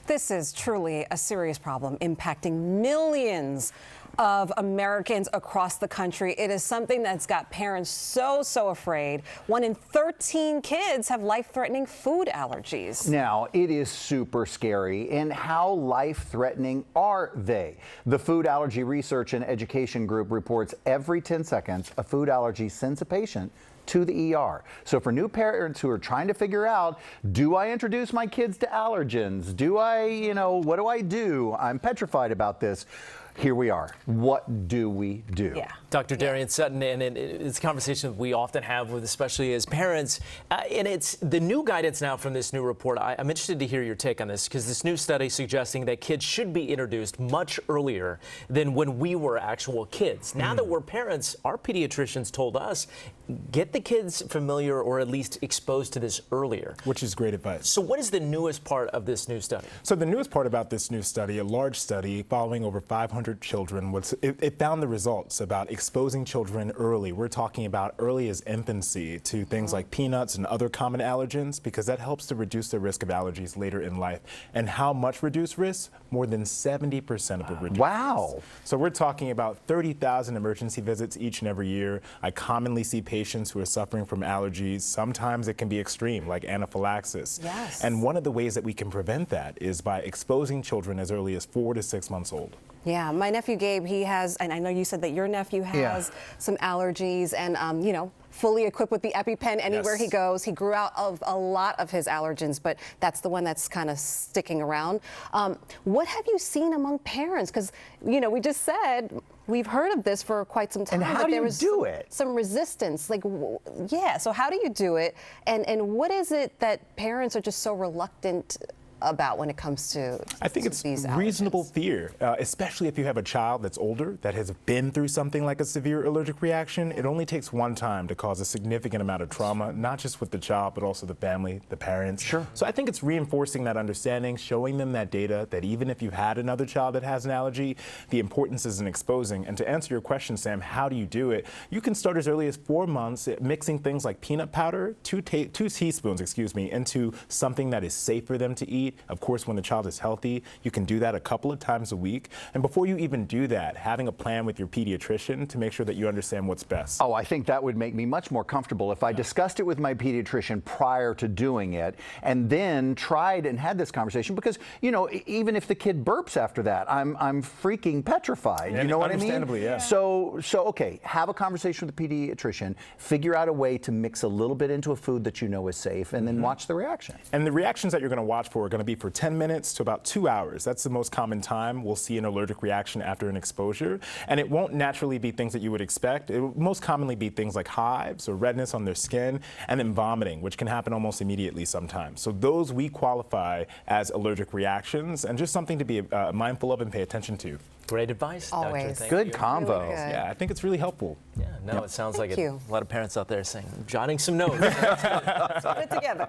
This is truly a serious problem impacting millions of Americans across the country. It is something that's got parents so afraid. 1 in 13 kids have life-threatening food allergies. Now, it is super scary. And how life-threatening are they? The Food Allergy Research and Education Group reports every 10 seconds a food allergy sends a patient to the ER. So for new parents who are trying to figure out, do I introduce my kids to allergens? Do I, what do I do? I'm petrified about this. Here we are. What do we do? Yeah. Dr. Darien Sutton, and it's a conversation we often have with, especially as parents, and it's the new guidance now from this new report. I'm interested to hear your take on this, because this new study suggesting that kids should be introduced much earlier than when we were actual kids. Now that we're parents, our pediatricians told us, get the kids familiar or at least exposed to this earlier. Which is great advice. So what is the newest part of this new study? So the newest part about this new study, a large study following over 500 children, it found the results about exposing children early. We're talking about early as infancy to things like peanuts and other common allergens, because that helps to reduce the risk of allergies later in life. And how much reduced risk? More than 70% of the reduced Wow. risk. So we're talking about 30,000 emergency visits each and every year. I commonly see patients who are suffering from allergies. Sometimes it can be extreme, like anaphylaxis. Yes. And one of the ways that we can prevent that is by exposing children as early as 4 to 6 months old. Yeah, my nephew Gabe, he has, and I know you said that your nephew has some allergies, and fully equipped with the EpiPen anywhere he goes. He grew out of a lot of his allergens, but that's the one that's kind of sticking around. What have you seen among parents? Because, we just said we've heard of this for quite some time. And how do you do it? Some resistance. So how do you do it? And what is it that parents are just so reluctant about when it comes to I think it's these allergens? Reasonable fear, especially if you have a child that's older that has been through something like a severe allergic reaction. It only takes one time to cause a significant amount of trauma, not just with the child, but also the family, the parents. Sure. So I think it's reinforcing that understanding, showing them that data, that even if you've had another child that has an allergy, the importance is in exposing. And to answer your question, Sam, how do you do it? You can start as early as 4 months, mixing things like peanut powder, two teaspoons, into something that is safe for them to eat. Of course, when the child is healthy, you can do that a couple of times a week. And before you even do that, having a plan with your pediatrician to make sure that you understand what's best. Oh, I think that would make me much more comfortable if I discussed it with my pediatrician prior to doing it, and then tried and had this conversation, because, even if the kid burps after that, I'm freaking petrified. You know what I mean? Understandably, yeah. So okay, have a conversation with the pediatrician, figure out a way to mix a little bit into a food that you know is safe, and then watch the reaction. And the reactions that you're going to watch for are going to be for 10 minutes to about 2 hours. That's the most common time we'll see an allergic reaction after an exposure. And it won't naturally be things that you would expect. It will most commonly be things like hives or redness on their skin, and then vomiting, which can happen almost immediately sometimes. So those we qualify as allergic reactions, and just something to be mindful of and pay attention to. Great advice, Always. Doctor. Thank Good you. combo. Really good. Yeah, I think it's really helpful. Yeah, no, it sounds like Thank you. a lot of parents out there saying, jotting some notes. Put it together.